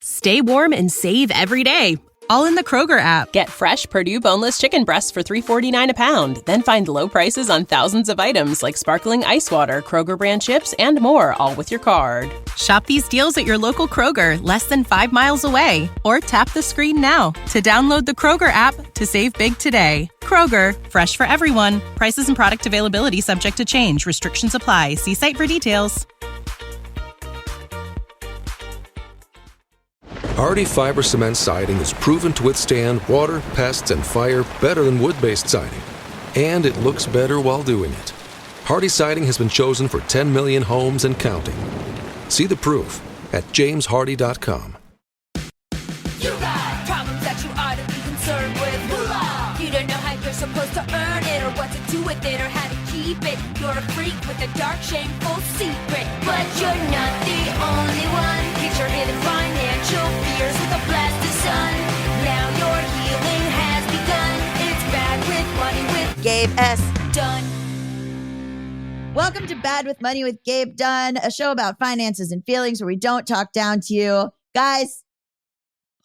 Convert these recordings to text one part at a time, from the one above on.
Stay warm and save every day, all in the Kroger app. Get fresh Purdue boneless chicken breasts for $3.49 a pound. Then find low prices on thousands of items like sparkling ice water, Kroger brand chips, and more, all with your card. Shop these deals at your local Kroger, less than 5 miles away. Or tap the screen now to download the Kroger app to save big today. Kroger, fresh for everyone. Prices and product availability subject to change. Restrictions apply. See site for details. Hardy Fiber Cement Siding is proven to withstand water, pests, and fire better than wood-based siding. And it looks better while doing it. Hardy Siding has been chosen for 10 million homes and counting. See the proof at jameshardy.com. You got problems that you ought to be concerned with. Moolah! You don't know how you're supposed to earn it, or what to do with it, or how to keep it. You're a freak with a dark, shameful secret. But you're not the only one. Get your hidden financial fears with a blast of sun. Now your healing has begun. It's Bad with Money with Gabe S. Dunn. Welcome to Bad with Money with Gabe Dunn, a show about finances and feelings where we don't talk down to you. Guys,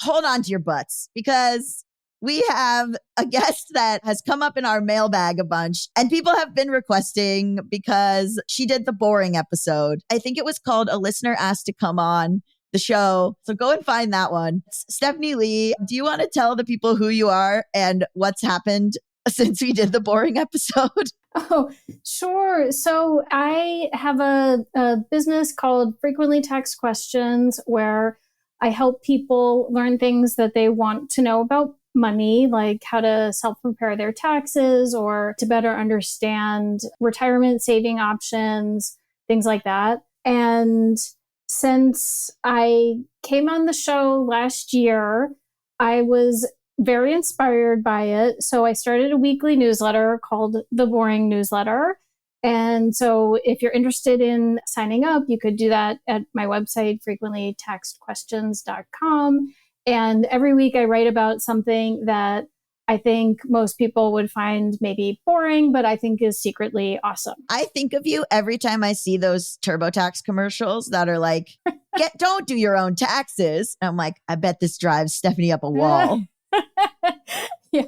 hold on to your butts because we have a guest that has come up in our mailbag a bunch and people have been requesting because she did the boring episode. I think it was called A Listener Asked to Come On the Show. So go and find that one. Stephanie Lee, do you want to tell the people who you are and what's happened since we did the boring episode? Oh, sure. So I have a business called Frequently Text Questions where I help people learn things that they want to know about money, like how to self-prepare their taxes or to better understand retirement saving options, things like that. And since I came on the show last year, I was very inspired by it. So I started a weekly newsletter called The Boring Newsletter. And so if you're interested in signing up, you could do that at my website, frequentlytextquestions.com. And every week I write about something that I think most people would find maybe boring, but I think is secretly awesome. I think of you every time I see those TurboTax commercials that are like, don't do your own taxes. And I'm like, I bet this drives Stephanie up a wall. Yeah,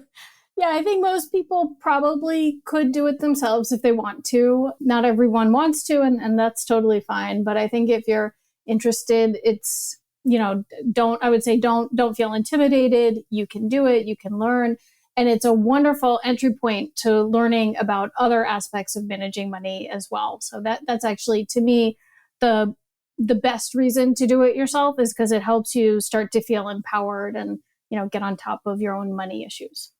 I think most people probably could do it themselves if they want to. Not everyone wants to, and that's totally fine. But I think if you're interested, it's, don't feel intimidated. You can do it. You can learn. And it's a wonderful entry point to learning about other aspects of managing money as well. So that's actually, to me, the best reason to do it yourself is because it helps you start to feel empowered and, get on top of your own money issues.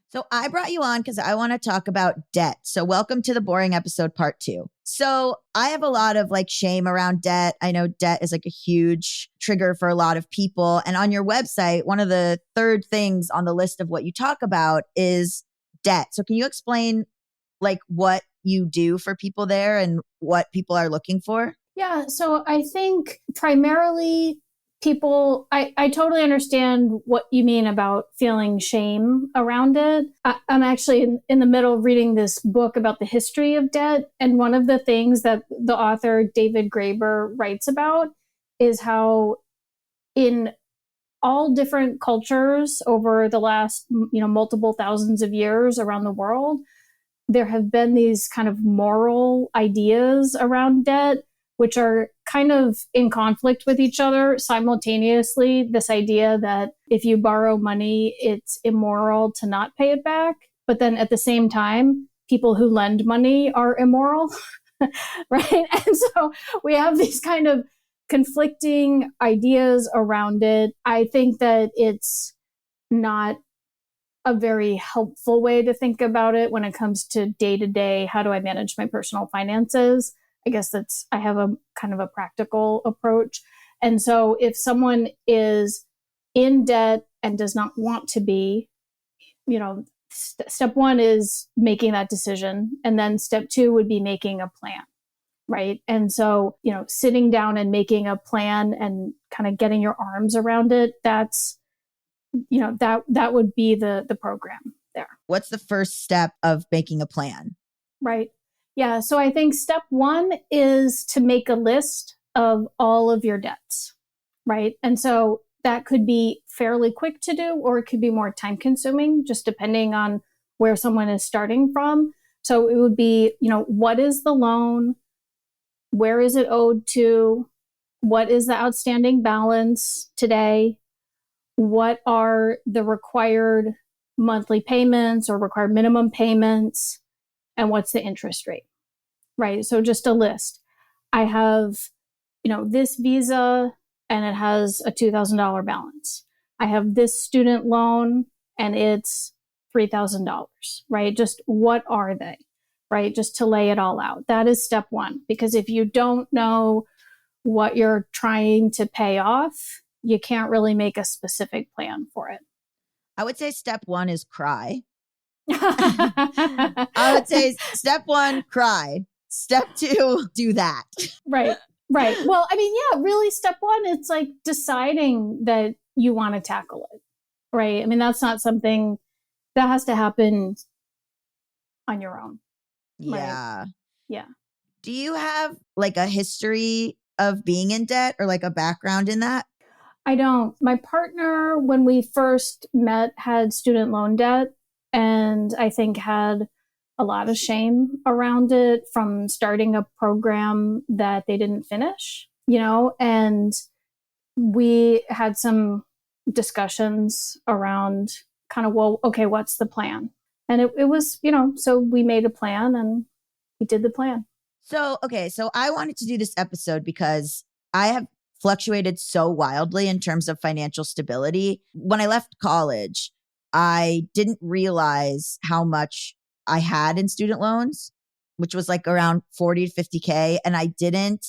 So I brought you on because I want to talk about debt. So welcome to the boring episode part 2. So I have a lot of shame around debt. I know debt is a huge trigger for a lot of people. And on your website, one of the third things on the list of what you talk about is debt. So can you explain what you do for people there and what people are looking for? Yeah. So I think primarily people, I totally understand what you mean about feeling shame around it. I'm actually in the middle of reading this book about the history of debt. And one of the things that the author David Graeber writes about is how in all different cultures over the last, multiple thousands of years around the world, there have been these kind of moral ideas around debt, which are kind of in conflict with each other simultaneously. This idea that if you borrow money, it's immoral to not pay it back. But then at the same time, people who lend money are immoral, right? And so we have these kind of conflicting ideas around it. I think that it's not a very helpful way to think about it when it comes to day-to-day, how do I manage my personal finances? I guess I have a kind of a practical approach. And so if someone is in debt and does not want to be, step one is making that decision. And then step two would be making a plan, right? And so, sitting down and making a plan and kind of getting your arms around it, that's, that would be the program there. What's the first step of making a plan? Right. Yeah. So I think step one is to make a list of all of your debts. right? And so that could be fairly quick to do, or it could be more time consuming, just depending on where someone is starting from. So it would be, what is the loan? Where is it owed to? What is the outstanding balance today? What are the required monthly payments or required minimum payments? And what's the interest rate, right? So just a list. I have, this visa and it has a $2,000 balance. I have this student loan and it's $3,000, right? Just what are they, right? Just to lay it all out. That is step one, because if you don't know what you're trying to pay off, you can't really make a specific plan for it. I would say step one is cry. I would say step one, cry. Step two, do that. Right. Well, really step one, it's like deciding that you want to tackle it, right? That's not something that has to happen on your own. Yeah. Right? Yeah. Do you have like a history of being in debt or like a background in that? I don't. My partner, when we first met, had student loan debt, and I think had a lot of shame around it from starting a program that they didn't finish, and we had some discussions around kind of, well, okay, what's the plan? And it was, so we made a plan and we did the plan. So I wanted to do this episode because I have fluctuated so wildly in terms of financial stability. When I left college, I didn't realize how much I had in student loans, which was like around 40 to 50K. And I didn't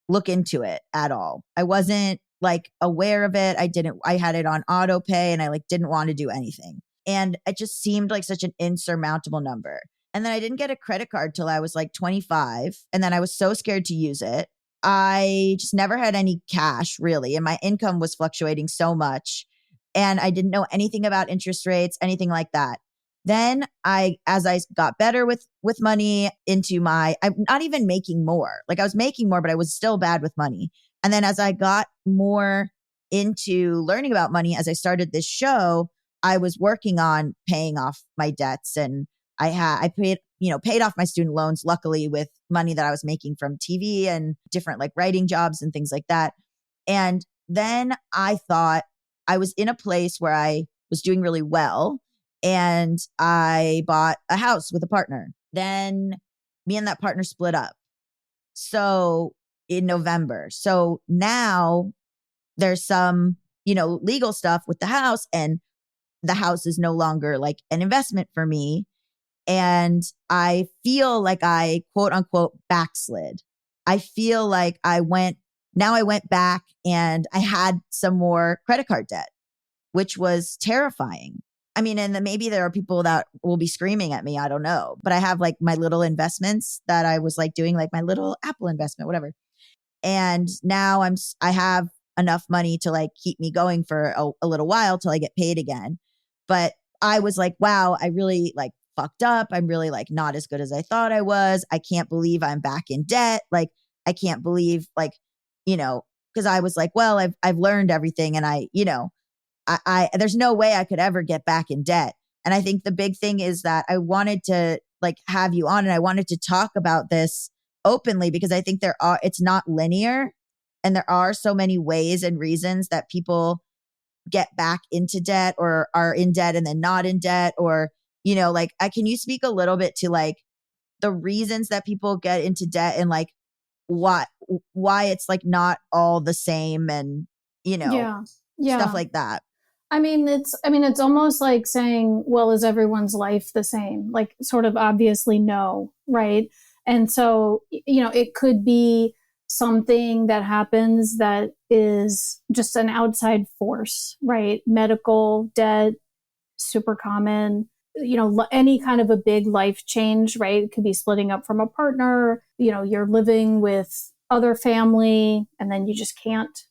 look into it at all. I wasn't like aware of it. I had it on auto pay and I like didn't want to do anything. And it just seemed like such an insurmountable number. And then I didn't get a credit card till I was like 25. And then I was so scared to use it. I just never had any cash really. And my income was fluctuating so much. And I didn't know anything about interest rates, anything like that. Then as I got better with money I'm not even making more. Like I was making more, but I was still bad with money. And then as I got more into learning about money, as I started this show, I was working on paying off my debts, and I paid off my student loans, luckily, with money that I was making from TV and different like writing jobs and things like that. And then I thought I was in a place where I was doing really well, and I bought a house with a partner. Then me and that partner split up. So in November. So now there's some, legal stuff with the house, and the house is no longer like an investment for me. And I feel like I quote unquote backslid. I feel like I went back and I had some more credit card debt, which was terrifying. And then maybe there are people that will be screaming at me. I don't know. But I have like my little investments that I was like doing, like my little Apple investment, whatever. And now I have enough money to like keep me going for a little while till I get paid again. But I was like, wow, I really like fucked up. I'm really like not as good as I thought I was. I can't believe I'm back in debt. Like, I can't believe because I was like, well, I've learned everything, and I there's no way I could ever get back in debt. And I think the big thing is that I wanted to like have you on, and I wanted to talk about this openly, because I think it's not linear, and there are so many ways and reasons that people get back into debt or are in debt and then not in debt, or, can you speak a little bit to like the reasons that people get into debt and like why it's like not all the same, and, stuff like that. It's almost like saying, well, is everyone's life the same? Like sort of obviously no, right? And so, it could be something that happens that is just an outside force, right? Medical debt, super common, any kind of a big life change, right? It could be splitting up from a partner, you're living with other family and then you just can't,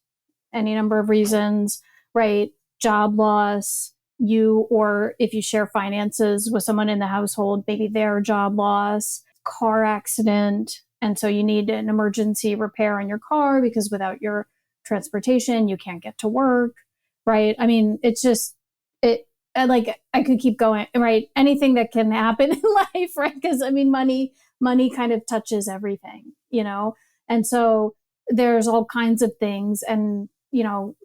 any number of reasons, right? Job loss, or if you share finances with someone in the household, maybe their job loss, car accident. And so you need an emergency repair on your car because without your transportation. You can't get to work, right? I mean, it's just, like, I could keep going, right? Anything that can happen in life, right? Because I mean, money kind of touches everything, you know? And so there's all kinds of things. And, you know,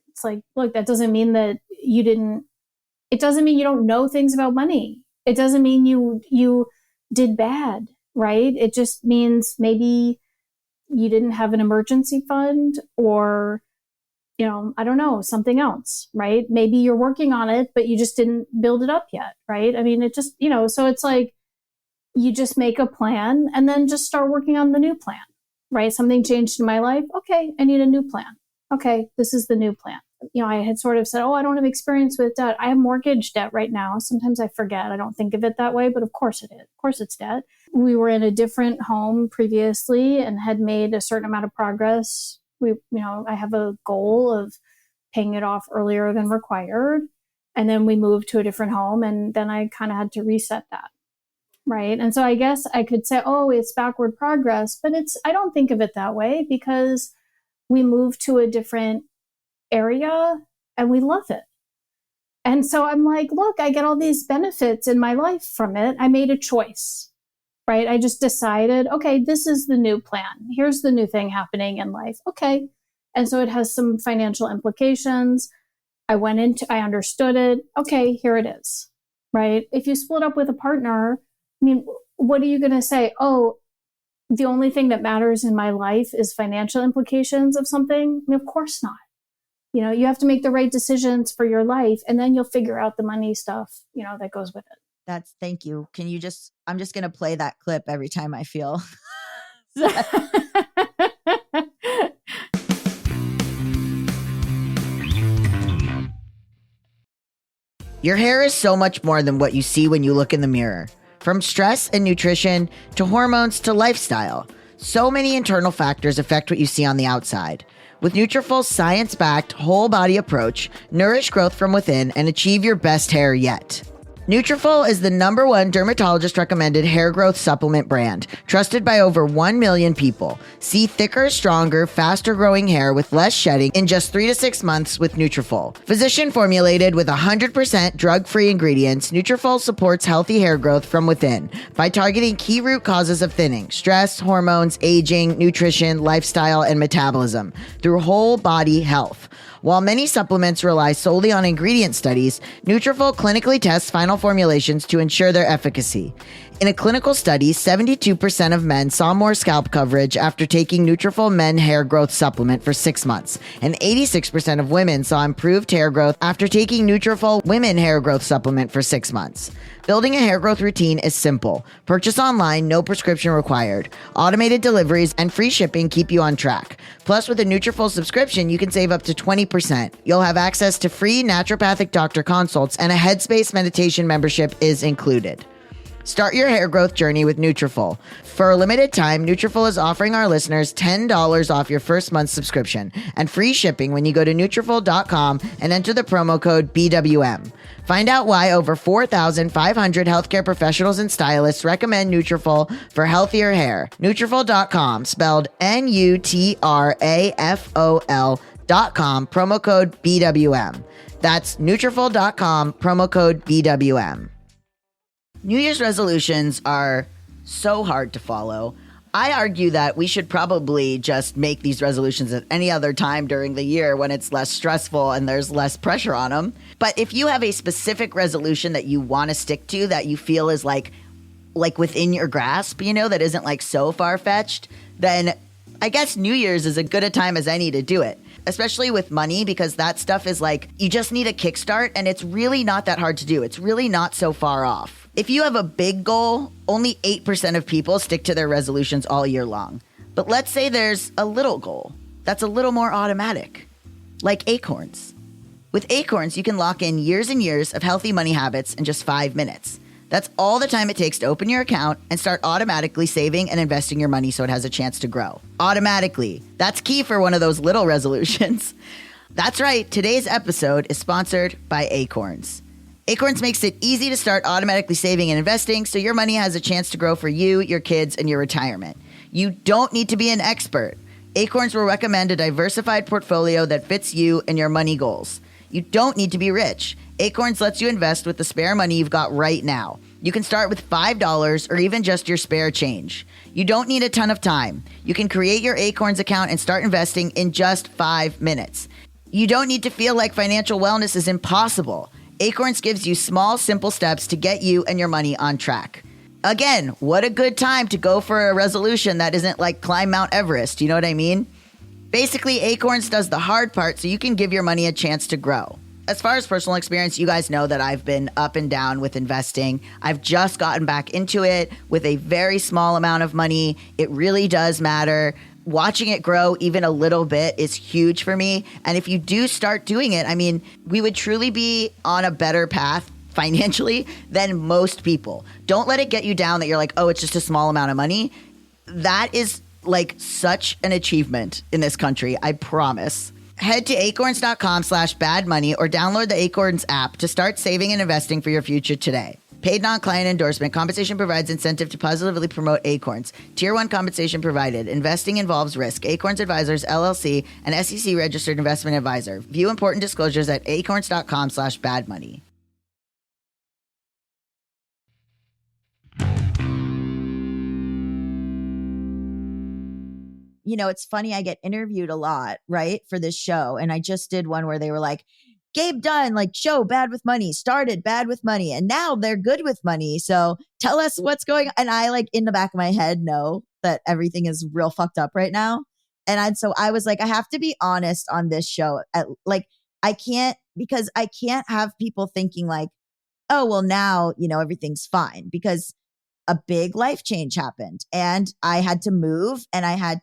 it's like, look, that doesn't mean that it doesn't mean you don't know things about money. It doesn't mean you did bad, right? It just means maybe you didn't have an emergency fund, or, you know, I don't know, something else, right? Maybe you're working on it, but you just didn't build it up yet, right? I mean, it just, you know, so it's like, you just make a plan and then just start working on the new plan, right? Something changed in my life. Okay, I need a new plan. Okay, this is the new plan. You know, I had sort of said, oh, I don't have experience with debt. I have mortgage debt right now. Sometimes I forget. I don't think of it that way, but of course it is. Of course it's debt. We were in a different home previously and had made a certain amount of progress. I have a goal of paying it off earlier than required. And then we moved to a different home, and then I kind of had to reset that. Right. And so I guess I could say, oh, it's backward progress, but I don't think of it that way, because we moved to a different area and we love it. And so I'm like, look, I get all these benefits in my life from it. I made a choice, right? I just decided, okay, this is the new plan. Here's the new thing happening in life. Okay. And so it has some financial implications. I understood it. Okay, here it is, right? If you split up with a partner, I mean, what are you going to say? Oh, the only thing that matters in my life is financial implications of something? I mean, of course not. You know, you have to make the right decisions for your life, and then you'll figure out the money stuff, you know, that goes with it. Thank you. I'm just going to play that clip every time I feel. Your hair is so much more than what you see when you look in the mirror. From stress and nutrition to hormones to lifestyle, so many internal factors affect what you see on the outside. With Nutrafol's science-backed, whole-body approach, nourish growth from within and achieve your best hair yet. Nutrafol is the #1 dermatologist-recommended hair growth supplement brand, trusted by over 1 million people. See thicker, stronger, faster-growing hair with less shedding in just 3 to 6 months with Nutrafol. Physician-formulated with 100% drug-free ingredients, Nutrafol supports healthy hair growth from within by targeting key root causes of thinning: stress, hormones, aging, nutrition, lifestyle, and metabolism through whole-body health. While many supplements rely solely on ingredient studies, Nutrafol clinically tests final formulations to ensure their efficacy. In a clinical study, 72% of men saw more scalp coverage after taking Nutrafol Men Hair Growth Supplement for 6 months, and 86% of women saw improved hair growth after taking Nutrafol Women Hair Growth Supplement for 6 months. Building a hair growth routine is simple. Purchase online, no prescription required. Automated deliveries and free shipping keep you on track. Plus, with a Nutrafol subscription, you can save up to 20%. You'll have access to free naturopathic doctor consults, and a Headspace meditation membership is included. Start your hair growth journey with Nutrafol. For a limited time, Nutrafol is offering our listeners $10 off your first month's subscription and free shipping when you go to Nutrafol.com and enter the promo code BWM. Find out why over 4,500 healthcare professionals and stylists recommend Nutrafol for healthier hair. Nutrafol.com, spelled Nutrafol.com, promo code BWM. That's Nutrafol.com, promo code BWM. New Year's resolutions are so hard to follow. I argue that we should probably just make these resolutions at any other time during the year when it's less stressful and there's less pressure on them. But if you have a specific resolution that you want to stick to, that you feel is like within your grasp, you know, that isn't like so far-fetched, then I guess New Year's is as good a time as any to do it. Especially with money, because that stuff is like, you just need a kickstart, and it's really not that hard to do. It's really not so far off. If you have a big goal, only 8% of people stick to their resolutions all year long. But let's say there's a little goal that's a little more automatic, like Acorns. With Acorns, you can lock in years and years of healthy money habits in just 5 minutes. That's all the time it takes to open your account and start automatically saving and investing your money so it has a chance to grow. Automatically. That's key for one of those little resolutions. That's right. Today's episode is sponsored by Acorns. Acorns makes it easy to start automatically saving and investing so your money has a chance to grow for you, your kids, and your retirement. You don't need to be an expert. Acorns will recommend a diversified portfolio that fits you and your money goals. You don't need to be rich. Acorns lets you invest with the spare money you've got right now. You can start with $5 or even just your spare change. You don't need a ton of time. You can create your Acorns account and start investing in just 5 minutes. You don't need to feel like financial wellness is impossible. Acorns gives you small, simple steps to get you and your money on track. Again, what a good time to go for a resolution that isn't like climb Mount Everest. You know what I mean? Basically, Acorns does the hard part so you can give your money a chance to grow. As far as personal experience, you guys know that I've been up and down with investing. I've just gotten back into it with a very small amount of money. It really does matter. Watching it grow even a little bit is huge for me. And if you do start doing it, I mean, we would truly be on a better path financially than most people. Don't let it get you down that you're like, oh, it's just a small amount of money. That is like such an achievement in this country, I promise. Head to acorns.com/badmoney or download the Acorns app to start saving and investing for your future today. Paid non-client endorsement. Compensation provides incentive to positively promote Acorns. Tier 1 compensation provided. Investing involves risk. Acorns Advisors, LLC, an SEC registered investment advisor. View important disclosures at acorns.com/badmoney. You know, it's funny, I get interviewed a lot, right, for this show. And I just did one where they were like, Gabe Dunn, like show Bad with Money, started Bad with Money, and now they're good with money. So tell us what's going on. And I like in the back of my head know that everything is real fucked up right now. And so I was like, I have to be honest on this show. I can't have people thinking like, oh, well now, you know, everything's fine, because a big life change happened and I had to move and I had,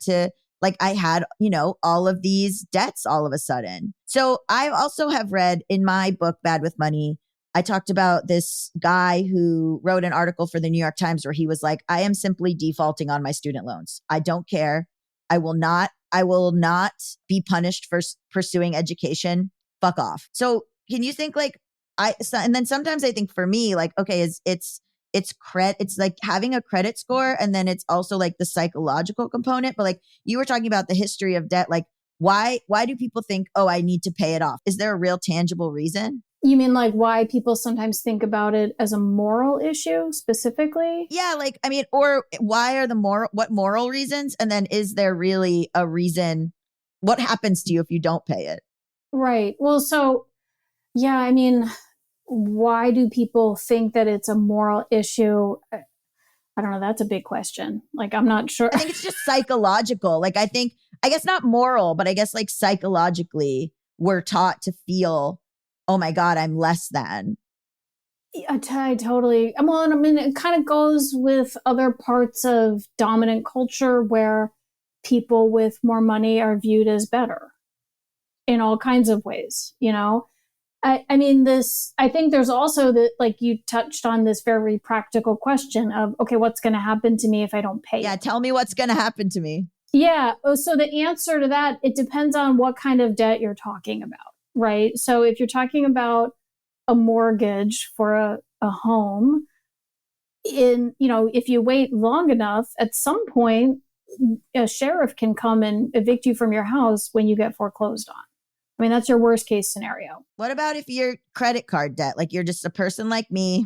you know, all of these debts all of a sudden. So I also have read in my book, Bad with Money, I talked about this guy who wrote an article for the New York Times where he was like, I am simply defaulting on my student loans. I don't care. I will not be punished for pursuing education. Fuck off. So can you think like, and then sometimes I think for me, like, okay, it's like having a credit score, and then it's also like the psychological component. But like you were talking about the history of debt, like why do people think, oh, I need to pay it off? Is there a real tangible reason? You mean like why people sometimes think about it as a moral issue specifically? Yeah, like, I mean, or why are what moral reasons? And then is there really a reason? What happens to you if you don't pay it? Right. Well, so yeah, I mean, why do people think that it's a moral issue? I don't know. That's a big question. Like, I'm not sure. I think it's just psychological. Like, I guess not moral, but I guess like psychologically, we're taught to feel, oh my God, I'm less than. I totally. Well, and I mean, it kind of goes with other parts of dominant culture where people with more money are viewed as better in all kinds of ways, you know? I mean, I think there's also that, like you touched on this very practical question of, okay, what's going to happen to me if I don't pay? Yeah. Tell me what's going to happen to me. Yeah. So the answer to that, it depends on what kind of debt you're talking about, right? So if you're talking about a mortgage for a home, if you wait long enough, at some point, a sheriff can come and evict you from your house when you get foreclosed on. I mean, that's your worst case scenario. What about if you're credit card debt? Like you're just a person like me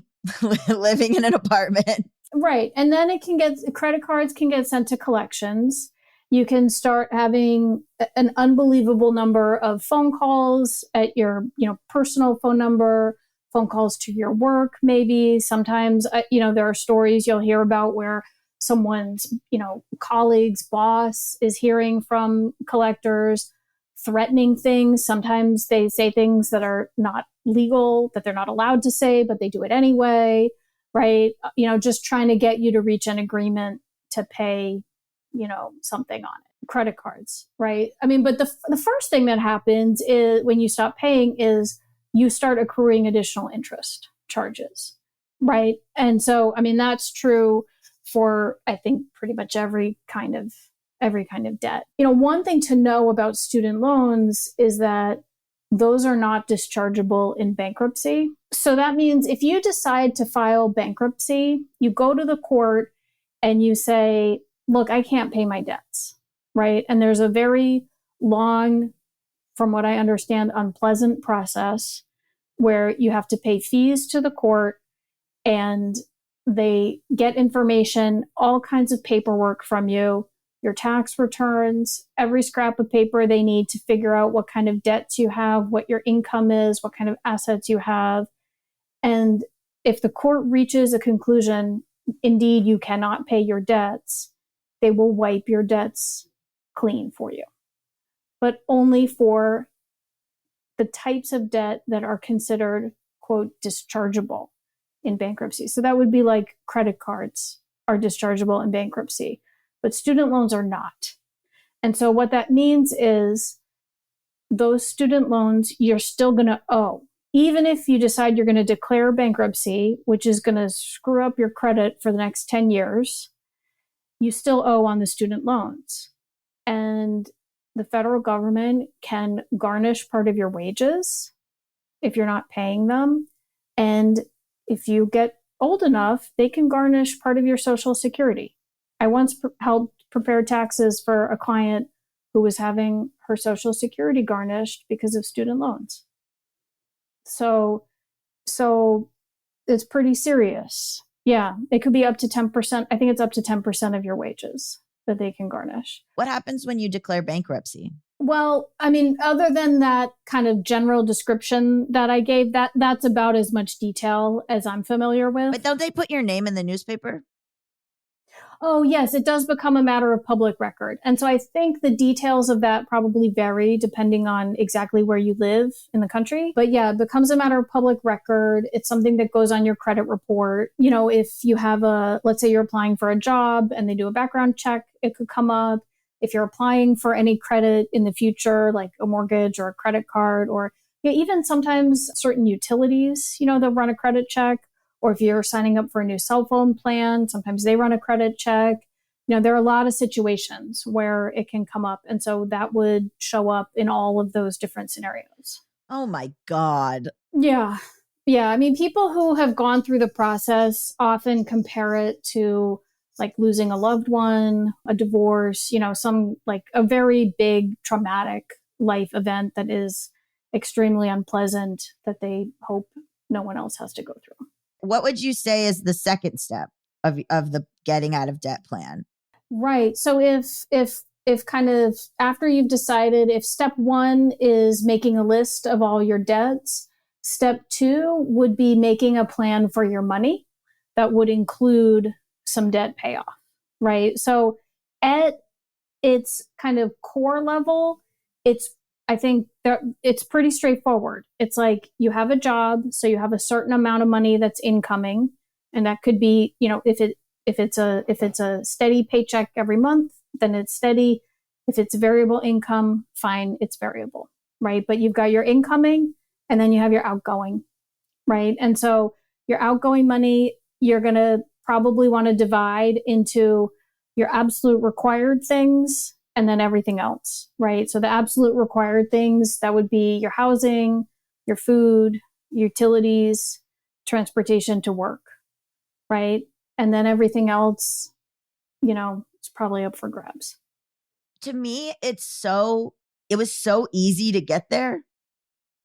living in an apartment. Right. And then credit cards can get sent to collections. You can start having an unbelievable number of phone calls at your, personal phone number, phone calls to your work, maybe. Sometimes, there are stories you'll hear about where someone's, colleague's boss is hearing from collectors, threatening things. Sometimes they say things that are not legal, that they're not allowed to say, but they do it anyway, right? Just trying to get you to reach an agreement to pay, something on it. Credit cards, right? I mean, but the first thing that happens is when you stop paying is you start accruing additional interest charges, right? And so, I mean, that's true for, I think, pretty much every kind of debt. One thing to know about student loans is that those are not dischargeable in bankruptcy. So that means if you decide to file bankruptcy, you go to the court and you say, look, I can't pay my debts. right? And there's a very long, from what I understand, unpleasant process where you have to pay fees to the court and they get information, all kinds of paperwork from you, your tax returns, every scrap of paper they need to figure out what kind of debts you have, what your income is, what kind of assets you have. And if the court reaches a conclusion, indeed, you cannot pay your debts, they will wipe your debts clean for you, but only for the types of debt that are considered, quote, dischargeable in bankruptcy. So that would be like credit cards are dischargeable in bankruptcy, but student loans are not. And so what that means is those student loans you're still going to owe. Even if you decide you're going to declare bankruptcy, which is going to screw up your credit for the next 10 years, you still owe on the student loans. And the federal government can garnish part of your wages if you're not paying them. And if you get old enough, they can garnish part of your Social Security. I once helped prepare taxes for a client who was having her Social Security garnished because of student loans. So it's pretty serious. Yeah, it could be up to 10%. I think it's up to 10% of your wages that they can garnish. What happens when you declare bankruptcy? Well, I mean, other than that kind of general description that I gave, that's about as much detail as I'm familiar with. But don't they put your name in the newspaper? Oh, yes, it does become a matter of public record. And so I think the details of that probably vary depending on exactly where you live in the country. But yeah, it becomes a matter of public record. It's something that goes on your credit report. You know, if you have let's say you're applying for a job and they do a background check, it could come up. If you're applying for any credit in the future, like a mortgage or a credit card, or even sometimes certain utilities, they'll run a credit check. Or if you're signing up for a new cell phone plan, sometimes they run a credit check. There are a lot of situations where it can come up. And so that would show up in all of those different scenarios. Oh my God. Yeah. Yeah. I mean, people who have gone through the process often compare it to like losing a loved one, a divorce, some like a very big traumatic life event that is extremely unpleasant that they hope no one else has to go through. What would you say is the second step of the getting out of debt plan? Right. So if kind of after you've decided, if step one is making a list of all your debts, step two would be making a plan for your money that would include some debt payoff, right? So at its kind of core level, I think it's pretty straightforward. It's like you have a job, so you have a certain amount of money that's incoming, and that could be, if it's a steady paycheck every month, then it's steady. If it's variable income, fine, it's variable, right? But you've got your incoming, and then you have your outgoing, right? And so your outgoing money, you're going to probably want to divide into your absolute required things and then everything else, right? So the absolute required things, that would be your housing, your food, utilities, transportation to work, right? And then everything else, it's probably up for grabs. To me, it was so easy to get there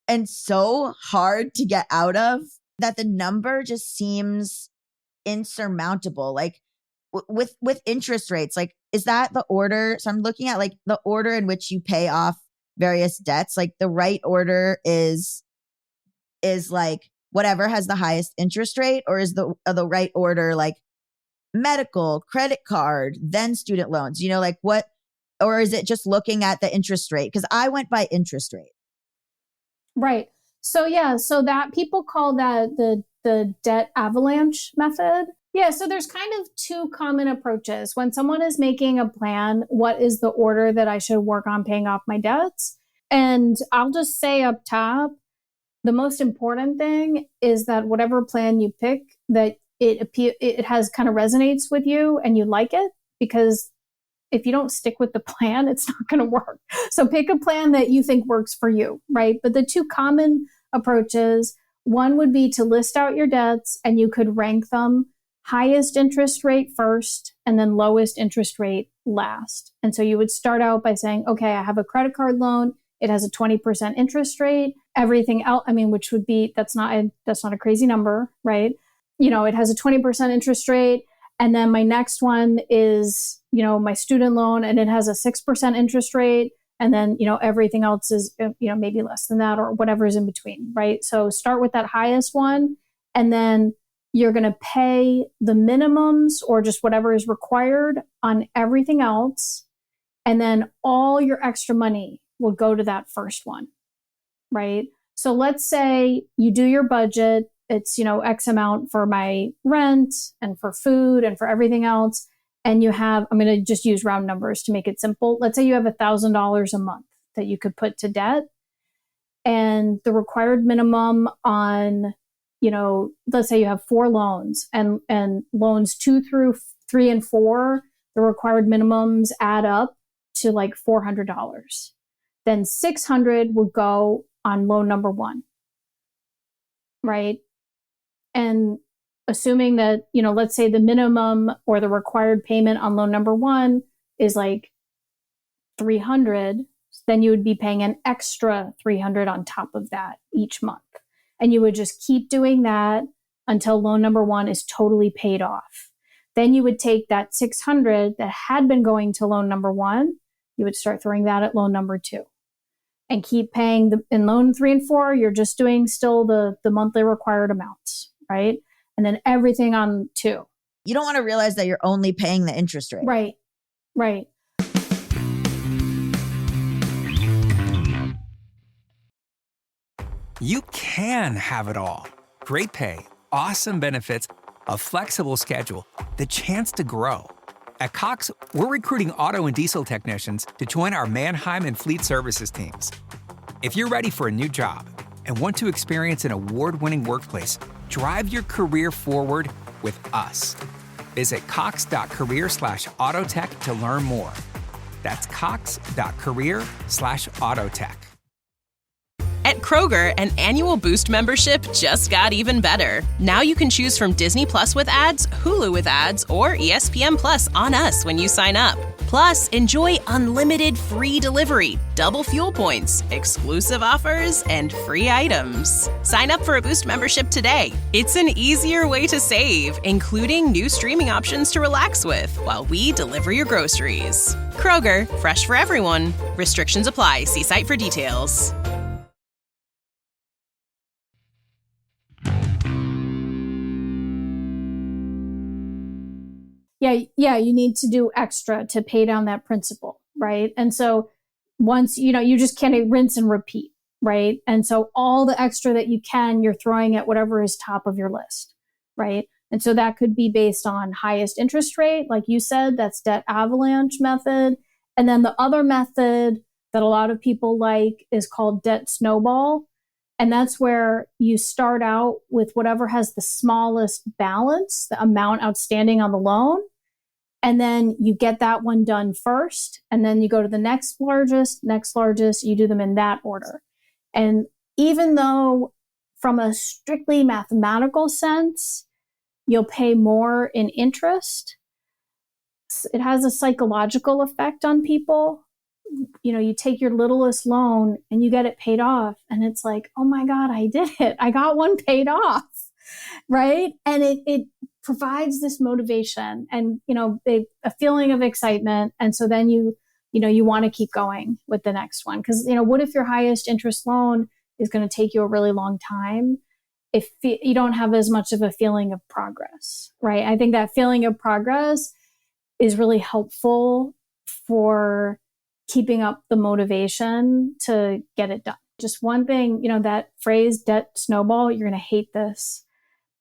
and so hard to get out of that the number just seems insurmountable. Like with interest rates, like, is that the order? So I'm looking at like the order in which you pay off various debts. Like the right order is like whatever has the highest interest rate, or is the right order like medical, credit card, then student loans, like what, or is it just looking at the interest rate? Because I went by interest rate. Right. So yeah, so that people call that the debt avalanche method. Yeah, so there's kind of two common approaches. When someone is making a plan, what is the order that I should work on paying off my debts? And I'll just say up top, the most important thing is that whatever plan you pick, that it has kind of resonates with you and you like it, because if you don't stick with the plan, it's not going to work. So pick a plan that you think works for you, right? But the two common approaches, one would be to list out your debts and you could rank them highest interest rate first and then lowest interest rate last. And so you would start out by saying, okay, I have a credit card loan. It has a 20% interest rate. Everything else, which would be, that's not a crazy number, right? It has a 20% interest rate. And then my next one is, my student loan, and it has a 6% interest rate. And then, everything else is, maybe less than that or whatever is in between, right? So start with that highest one, and then you're going to pay the minimums or just whatever is required on everything else. And then all your extra money will go to that first one, right? So let's say you do your budget. It's, X amount for my rent and for food and for everything else. And you have, I'm going to just use round numbers to make it simple. Let's say you have $1,000 a month that you could put to debt. And the required minimum on, let's say you have 4 loans and loans 2 through 3 and 4, the required minimums add up to like $400. Then $600 would go on loan number 1, right? And assuming that, let's say the minimum or the required payment on loan number 1 is like $300, then you would be paying an extra $300 on top of that each month. And you would just keep doing that until loan number 1 is totally paid off. Then you would take that $600 that had been going to loan number 1, you would start throwing that at loan number 2. And keep paying in loan 3 and 4, you're just doing still the monthly required amounts, right? And then everything on 2. You don't want to realize that you're only paying the interest rate. Right. You can have it all. Great pay, awesome benefits, a flexible schedule, the chance to grow. At Cox, we're recruiting auto and diesel technicians to join our Mannheim and Fleet Services teams. If you're ready for a new job and want to experience an award-winning workplace, drive your career forward with us. Visit cox.career/autotech to learn more. That's cox.career/autotech. At Kroger, an annual Boost membership just got even better. Now you can choose from Disney Plus with ads, Hulu with ads, or ESPN Plus on us when you sign up. Plus, enjoy unlimited free delivery, double fuel points, exclusive offers, and free items. Sign up for a Boost membership today. It's an easier way to save, including new streaming options to relax with while we deliver your groceries. Kroger, fresh for everyone. Restrictions apply. See site for details. Yeah, you need to do extra to pay down that principal, right? And so once, you just can't rinse and repeat, right? And so all the extra that you can, you're throwing at whatever is top of your list, right? And so that could be based on highest interest rate, like you said, that's debt avalanche method. And then the other method that a lot of people like is called debt snowball. And that's where you start out with whatever has the smallest balance, the amount outstanding on the loan. And then you get that one done first. And then you go to the next largest, you do them in that order. And even though from a strictly mathematical sense, you'll pay more in interest, it has a psychological effect on people. You take your littlest loan and you get it paid off. And it's like, oh my God, I did it. I got one paid off. Right. And it provides this motivation and, a feeling of excitement. And so then you want to keep going with the next one. Because, what if your highest interest loan is going to take you a really long time if you don't have as much of a feeling of progress, right? I think that feeling of progress is really helpful for keeping up the motivation to get it done. Just one thing, that phrase debt snowball, you're going to hate this,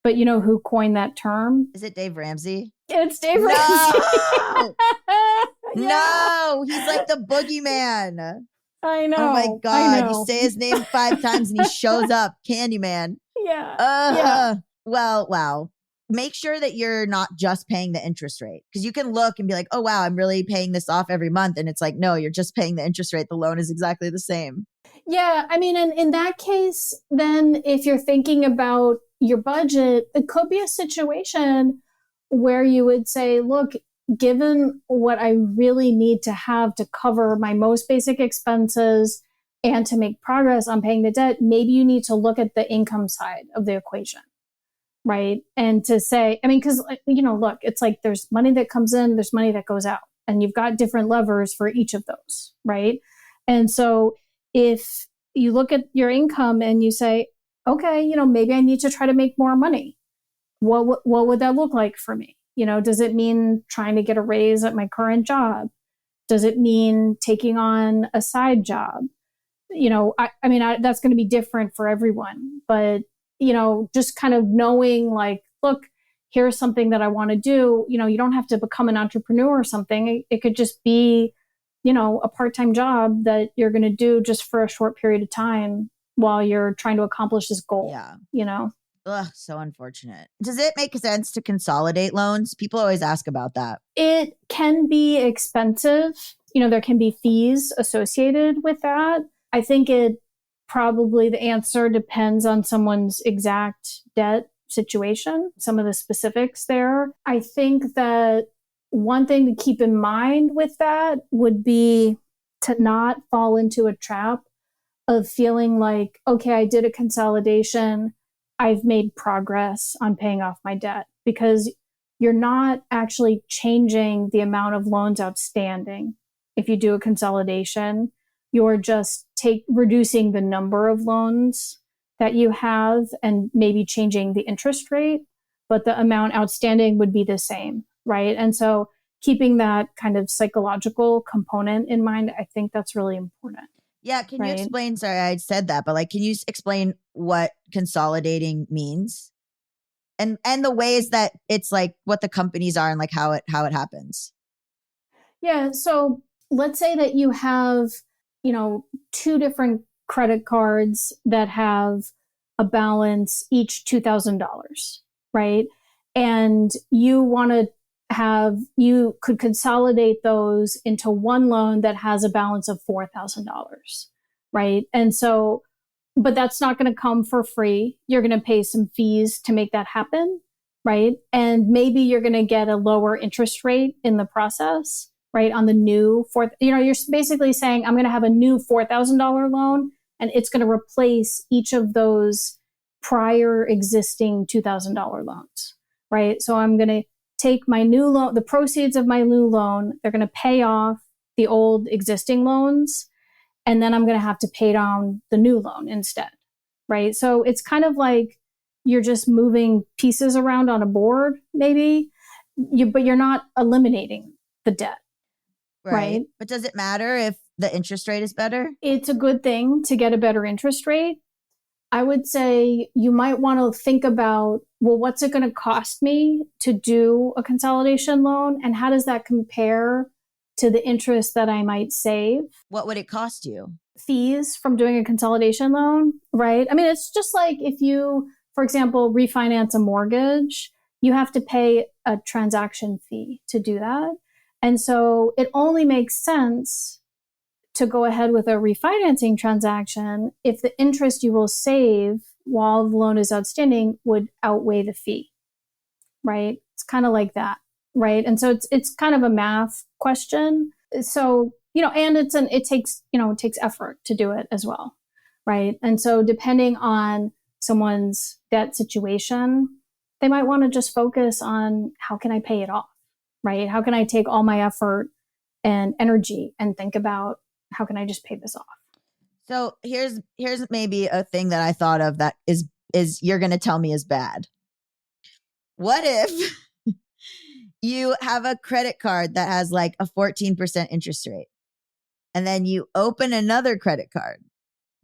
but you know who coined that term? Is it Dave Ramsey? It's Dave Ramsey. No, he's like the boogeyman. I know. Oh my God. You say his name 5 times and he shows up. Candyman. Yeah. Well, wow. Make sure that you're not just paying the interest rate, because you can look and be like, oh, wow, I'm really paying this off every month. And it's like, no, you're just paying the interest rate. The loan is exactly the same. Yeah. In that case, then if you're thinking about your budget, it could be a situation where you would say, look, given what I really need to have to cover my most basic expenses and to make progress on paying the debt, maybe you need to look at the income side of the equation, right? And to say, I mean, because, look, it's like there's money that comes in, there's money that goes out, and you've got different levers for each of those, right? And so if you look at your income and you say, okay, maybe I need to try to make more money. What would that look like for me? Does it mean trying to get a raise at my current job? Does it mean taking on a side job? That's going to be different for everyone, but, just kind of knowing like, look, here's something that I want to do. You don't have to become an entrepreneur or something. It could just be, a part-time job that you're going to do just for a short period of time while you're trying to accomplish this goal. Yeah. Ugh, so unfortunate. Does it make sense to consolidate loans? People always ask about that. It can be expensive. There can be fees associated with that. I think the answer depends on someone's exact debt situation, some of the specifics there. I think that one thing to keep in mind with that would be to not fall into a trap of feeling like, okay, I did a consolidation, I've made progress on paying off my debt, because you're not actually changing the amount of loans outstanding. If you do a consolidation, you're just reducing the number of loans that you have and maybe changing the interest rate, but the amount outstanding would be the same, right? And so keeping that kind of psychological component in mind, I think that's really important. Yeah. Can you explain, sorry, I said that, but can you explain what consolidating means and the ways that it's like what the companies are and like how it happens? Yeah. So let's say that you have, two different credit cards that have a balance each $2,000, right? And you could consolidate those into one loan that has a balance of $4,000, right? And so, but that's not going to come for free. You're going to pay some fees to make that happen, right? And maybe you're going to get a lower interest rate in the process, right? On the new you're basically saying, I'm going to have a new $4,000 loan, and it's going to replace each of those prior existing $2,000 loans, right? So I'm going to take my new loan, the proceeds of my new loan, they're going to pay off the old existing loans, and then I'm going to have to pay down the new loan instead, right? So it's kind of like you're just moving pieces around on a board, maybe, but you're not eliminating the debt, right? But does it matter if the interest rate is better? It's a good thing to get a better interest rate. I would say you might want to think about, well, what's it going to cost me to do a consolidation loan? And how does that compare to the interest that I might save? What would it cost you? Fees from doing a consolidation loan, right? I mean, it's just like if you, for example, refinance a mortgage, you have to pay a transaction fee to do that. And so it only makes sense to go ahead with a refinancing transaction if the interest you will save while the loan is outstanding would outweigh the fee, right? It's kind of like that, right? And so it's kind of a math question. So, and it takes effort to do it as well, right? And so depending on someone's debt situation, they might want to just focus on how can I pay it off, right? How can I take all my effort and energy and think about how can I just pay this off? So here's maybe a thing that I thought of that is you're going to tell me is bad. What if you have a credit card that has like a 14% interest rate, and then you open another credit card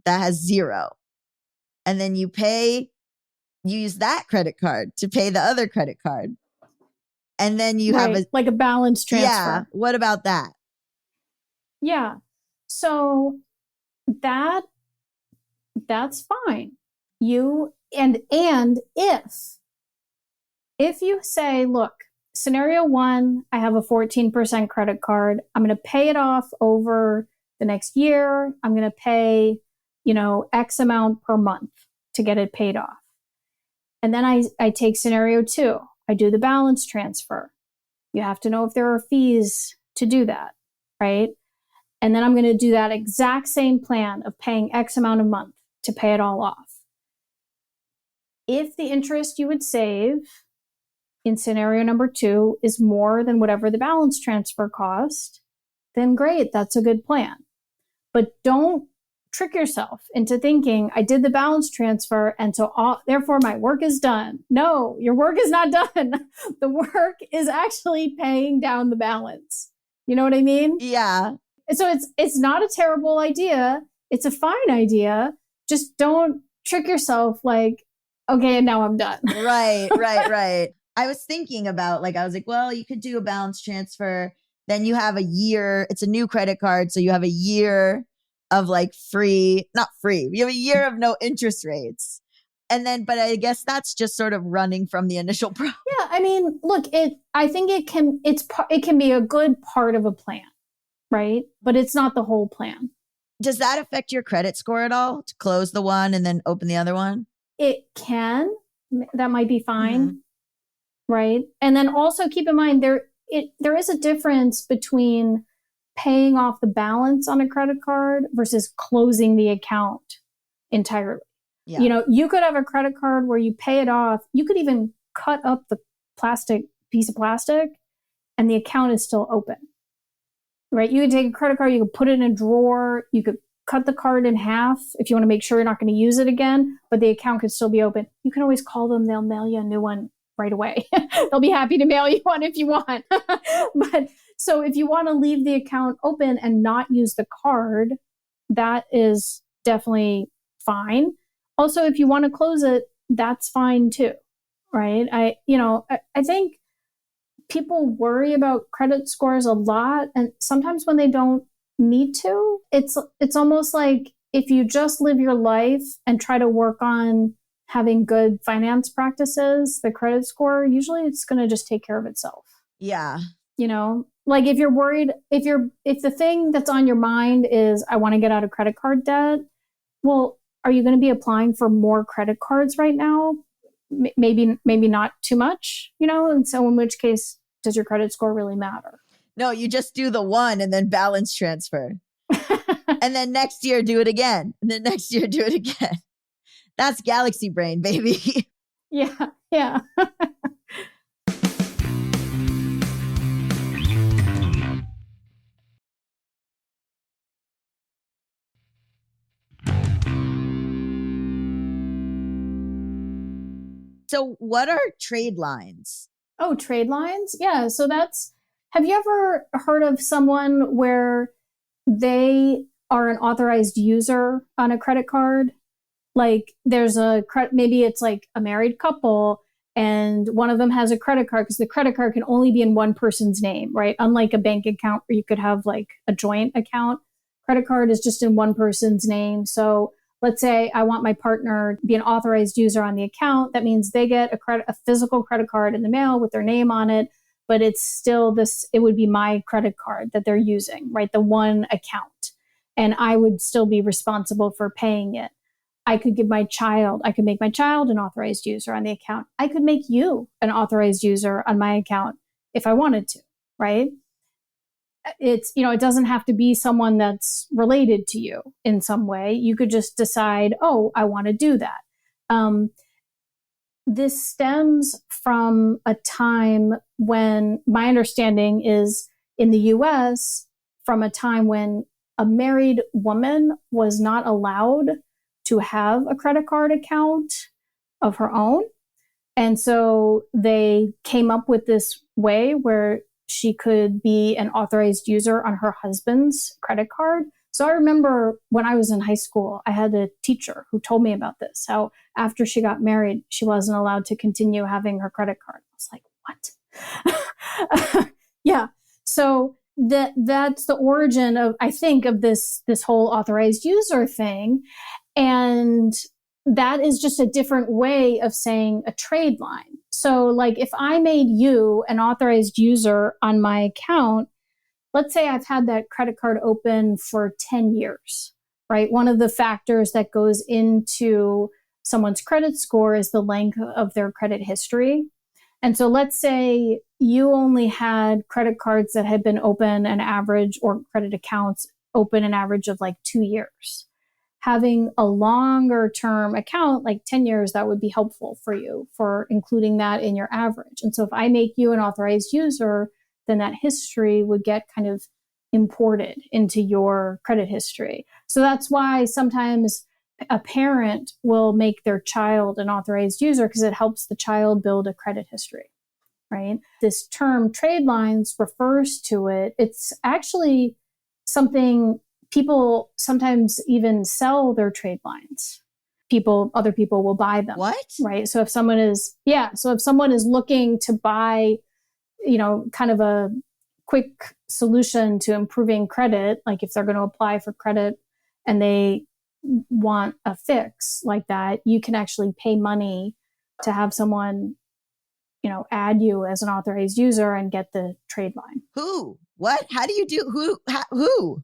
that has 0, and then you use that credit card to pay the other credit card, and then you have like a balance transfer. Yeah. What about that? Yeah. So that's fine. If you say, look, scenario 1, I have a 14% credit card. I'm going to pay it off over the next year. I'm going to pay, X amount per month to get it paid off. And then I take scenario 2. I do the balance transfer. You have to know if there are fees to do that, right? And then I'm going to do that exact same plan of paying X amount a month to pay it all off. If the interest you would save in scenario number 2 is more than whatever the balance transfer cost, then great, that's a good plan. But don't trick yourself into thinking I did the balance transfer and so therefore my work is done. No, your work is not done. The work is actually paying down the balance. You know what I mean? Yeah. So it's not a terrible idea. It's a fine idea. Just don't trick yourself like, okay, and now I'm done. Right. I was thinking about I was like, well, you could do a balance transfer. Then you have a year. It's a new credit card. So you have a year of not free. You have a year of no interest rates. And then, but I guess that's just sort of running from the initial problem. Yeah. I mean, look, I think it can be a good part of a plan, right? But it's not the whole plan. Does that affect your credit score at all to close the one and then open the other one? It can. That might be fine. Right. And then also keep in mind there is a difference between paying off the balance on a credit card versus closing the account entirely. Yeah. You could have a credit card where you pay it off. You could even cut up the piece of plastic and the account is still open. Right. You could take a credit card, you could put it in a drawer, you could cut the card in half if you want to make sure you're not going to use it again, but the account could still be open. You can always call them. They'll mail you a new one right away. They'll be happy to mail you one if you want. But so if you want to leave the account open and not use the card, that is definitely fine. Also, if you want to close it, that's fine too. Right. I think people worry about credit scores a lot. And sometimes when they don't need to, it's almost like if you just live your life and try to work on having good finance practices, the credit score, usually it's going to just take care of itself. Yeah. If you're worried, if the thing that's on your mind is, I want to get out of credit card debt, well, are you going to be applying for more credit cards right now? Maybe not too much, and so in which case, does your credit score really matter? No, you just do the one and then balance transfer. And then next year, do it again. And then next year, do it again. That's galaxy brain, baby. Yeah. So what are trade lines? Oh, trade lines? Yeah. So have you ever heard of someone where they are an authorized user on a credit card? Like maybe it's like a married couple and one of them has a credit card because the credit card can only be in one person's name, right? Unlike a bank account where you could have like a joint account, credit card is just in one person's name. So let's say I want my partner to be an authorized user on the account. That means they get a physical credit card in the mail with their name on it, but it's still it would be my credit card that they're using, right? The one account. And I would still be responsible for paying it. I could make my child an authorized user on the account. I could make you an authorized user on my account if I wanted to, right? It doesn't have to be someone that's related to you in some way. You could just decide, oh, I want to do that. This stems from a time when my understanding is in the US, from a time when a married woman was not allowed to have a credit card account of her own. And so they came up with this way where she could be an authorized user on her husband's credit card. So I remember when I was in high school, I had a teacher who told me about this, how after she got married, she wasn't allowed to continue having her credit card. I was like, what? Yeah. So that's the origin of, I think, of this whole authorized user thing. And that is just a different way of saying a trade line. So like if I made you an authorized user on my account, let's say I've had that credit card open for 10 years, right? One of the factors that goes into someone's credit score is the length of their credit history. And so let's say you only had credit cards that had been open an average, or credit accounts open an average of like 2 years. Having a longer term account, like 10 years, that would be helpful for you for including that in your average. And so if I make you an authorized user, then that history would get kind of imported into your credit history. So that's why sometimes a parent will make their child an authorized user, because it helps the child build a credit history, right? This term trade lines refers to it. It's actually something people sometimes even sell their trade lines. Other people will buy them. What? Right. So if someone is looking to buy, kind of a quick solution to improving credit, like if they're going to apply for credit and they want a fix like that, you can actually pay money to have someone, add you as an authorized user and get the trade line. Who? What? How do you do? Who?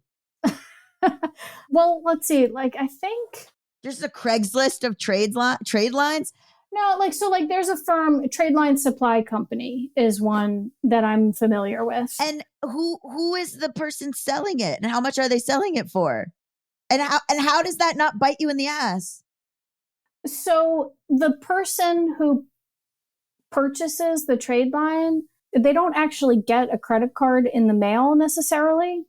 Well, let's see. I think there's a Craigslist of trade lines. No, there's a firm, Tradeline Supply Company is one that I'm familiar with. And who is the person selling it, and how much are they selling it for? And how does that not bite you in the ass? So the person who purchases the trade line, they don't actually get a credit card in the mail necessarily,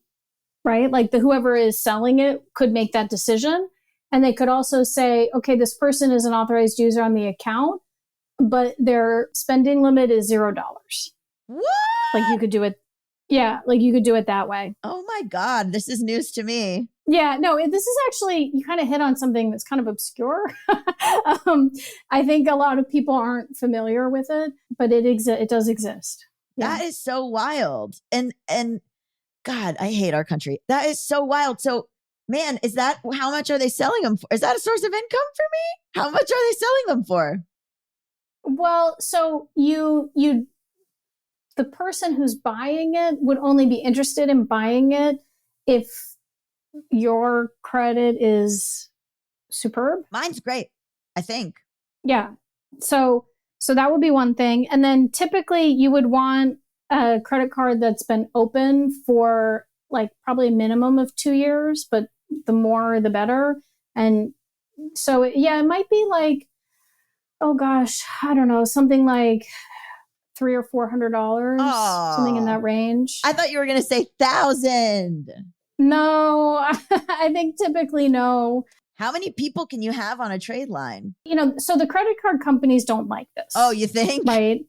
right? Like whoever is selling it could make that decision. And they could also say, okay, this person is an authorized user on the account, but their spending limit is $0. What? You could do it. Yeah. You could do it that way. Oh my God. This is news to me. Yeah, no, this is actually, you kind of hit on something that's kind of obscure. I think a lot of people aren't familiar with it, but it does exist. Yeah. That is so wild. And God, I hate our country. That is so wild. So, man, how much are they selling them for? Is that a source of income for me? How much are they selling them for? Well, so the person who's buying it would only be interested in buying it if your credit is superb. Mine's great, I think. Yeah. So that would be one thing. And then typically you would want a credit card that's been open for probably a minimum of 2 years, but the more the better. And so, it might be oh gosh, I don't know, something like $300 or $400, something in that range. I thought you were going to say 1,000. No, I think typically no. How many people can you have on a trade line? So the credit card companies don't like this. Oh, you think? Right.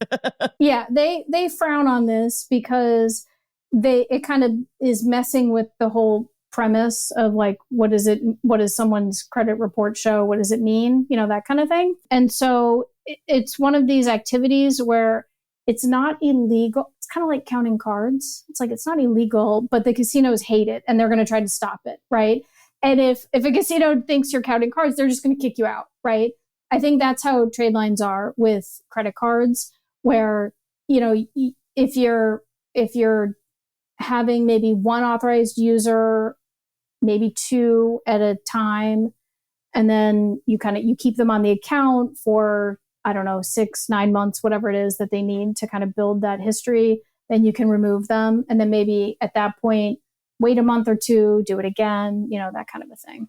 Yeah, they frown on this because it kind of is messing with the whole premise of what does someone's credit report show? What does it mean? That kind of thing. And so it's one of these activities where it's not illegal. It's kind of like counting cards. It's not illegal, but the casinos hate it and they're going to try to stop it, right? And if a casino thinks you're counting cards, they're just going to kick you out, right? I think that's how trade lines are with credit cards, where if you're having maybe one authorized user, maybe two at a time, and then you keep them on the account for, I don't know, 6-9 months, whatever it is that they need to kind of build that history, then you can remove them. And then maybe at that point, wait a month or two, do it again, that kind of a thing.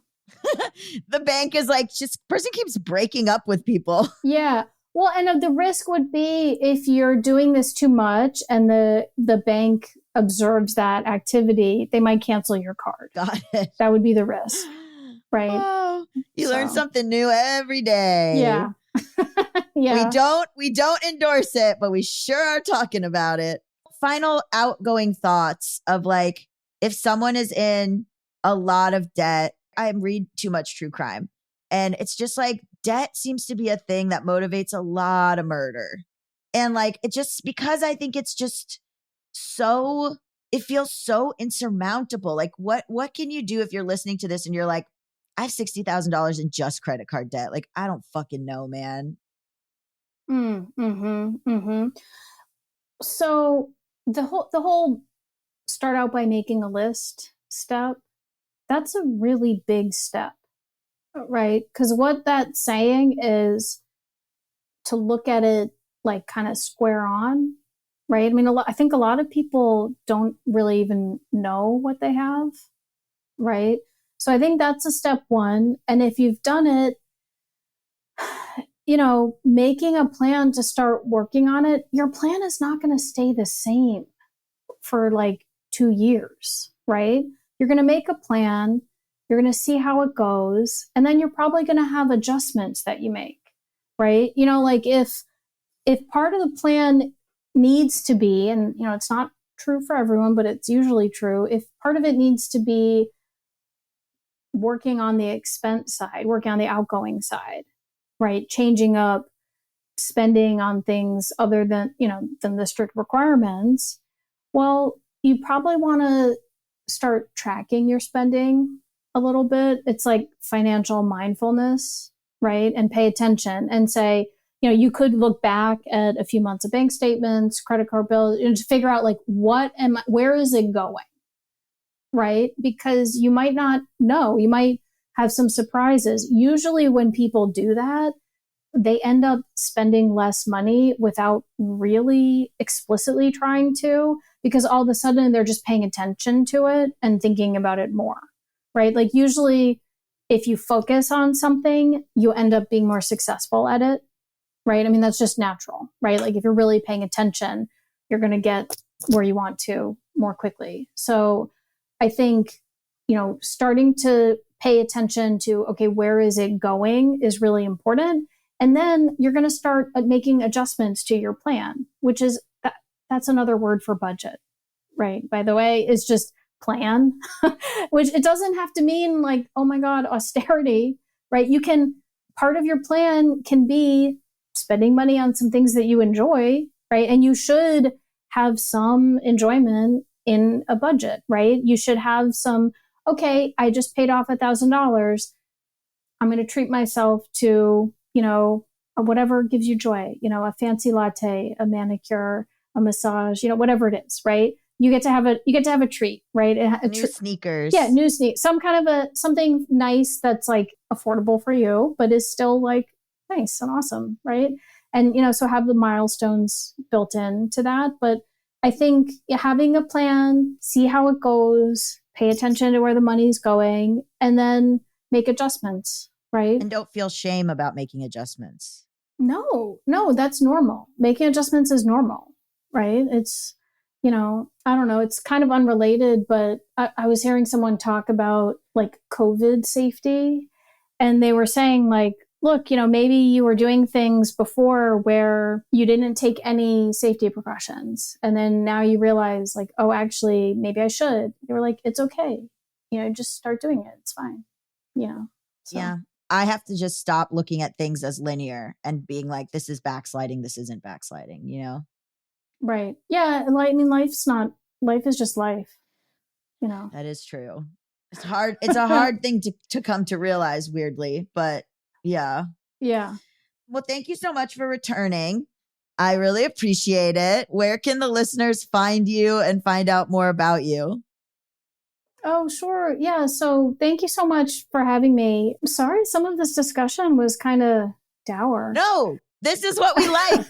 The bank is just person keeps breaking up with people. Yeah. Well, and the risk would be if you're doing this too much and the bank observes that activity, they might cancel your card. Got it. That would be the risk. Right. Oh, you learn something new every day. Yeah. Yeah. We don't endorse it, but we sure are talking about it. Final outgoing thoughts of if someone is in a lot of debt. I read too much true crime, and it's just debt seems to be a thing that motivates a lot of murder. And it just, because I think it's just it feels so insurmountable. What can you do if you're listening to this and you're I have $60,000 in just credit card debt? I don't fucking know, man. So the whole start out by making a list step, that's a really big step, right? Because what that's saying is to look at it like kind of square on, right? I mean, I think a lot of people don't really even know what they have, right? So I think that's a step one. And if you've done it, making a plan to start working on it, your plan is not going to stay the same for like 2 years, right? You're going to make a plan, you're going to see how it goes, and then you're probably going to have adjustments that you make, right? Like if part of the plan needs to be, and it's not true for everyone, but it's usually true, if part of it needs to be working on the expense side, working on the outgoing side, right? Changing up spending on things other than the strict requirements. Well, you probably want to start tracking your spending a little bit. It's like financial mindfulness, right? And pay attention and say, you could look back at a few months of bank statements, credit card bills, and just figure out like, where is it going? Right? Because you might not know, you might have some surprises. Usually when people do that, they end up spending less money without really explicitly trying to, because all of a sudden they're just paying attention to it and thinking about it more, right? Like usually if you focus on something, you end up being more successful at it, right? I mean, that's just natural, right? Like if you're really paying attention, you're going to get where you want to more quickly. So I think, starting to pay attention to, okay, where is it going is really important. And then you're going to start making adjustments to your plan, which is, that's another word for budget, right? By the way, is just plan, which it doesn't have to mean like, oh my God, austerity, right? Part of your plan can be spending money on some things that you enjoy, right? And you should have some enjoyment in a budget, right? You should have some, okay, I just paid off $1,000. I'm going to treat myself to, whatever gives you joy, a fancy latte, a manicure, a massage, whatever it is, right? You get to have a treat, right? New sneakers. Yeah, new sneakers. Some kind of something nice that's like affordable for you, but is still like nice and awesome, right? And, so have the milestones built into that. But I think having a plan, see how it goes, pay attention to where the money's going, and then make adjustments, right? And don't feel shame about making adjustments. No, that's normal. Making adjustments is normal, right? It's, I don't know, it's kind of unrelated, but I was hearing someone talk about like COVID safety, and they were saying like, look, maybe you were doing things before where you didn't take any safety precautions. And then now you realize like, oh, actually, maybe I should. They were like, it's okay. Just start doing it. It's fine. So. Yeah. I have to just stop looking at things as linear and being like, this is backsliding. This isn't backsliding, Right. Yeah. I mean, life is just life, That is true. It's hard. It's a hard thing to come to realize, weirdly, but yeah. Yeah. Well, thank you so much for returning. I really appreciate it. Where can the listeners find you and find out more about you? Oh, sure. Yeah. So thank you so much for having me. I'm sorry, some of this discussion was kind of dour. No, this is what we like.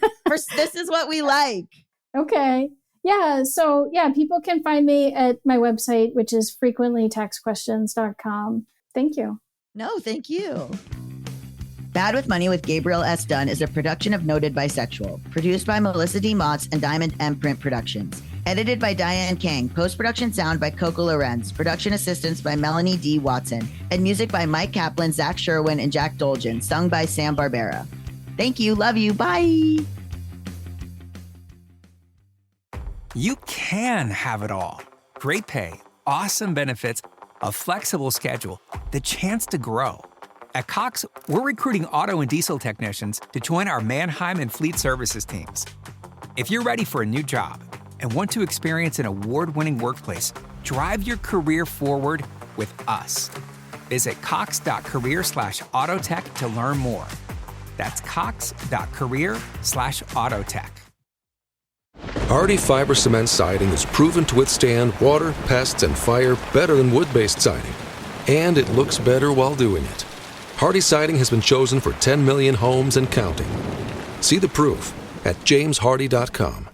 This is what we like. Okay. Yeah. So people can find me at my website, which is frequentlytaxedquestions.com. Thank you. No, thank you. Bad with Money with Gabriel S. Dunn is a production of Noted Bisexual, produced by Melisa D. Monts and Diamond MPrint Productions. Edited by Diane and Kang, post-production sound by Coco Llorens, production assistance by Melanie D. Watson, and music by Mike Kaplan, Zach Sherwin, and Jack Dolgen, sung by Sam Barbera. Thank you, love you, bye! You can have it all. Great pay, awesome benefits, a flexible schedule, the chance to grow. At Cox, we're recruiting auto and diesel technicians to join our Mannheim and Fleet Services teams. If you're ready for a new job and want to experience an award-winning workplace, drive your career forward with us. Visit cox.career/autotech to learn more. That's cox.career/autotech. Hardy fiber cement siding is proven to withstand water, pests, and fire better than wood-based siding. And it looks better while doing it. Hardy siding has been chosen for 10 million homes and counting. See the proof. at jameshardy.com.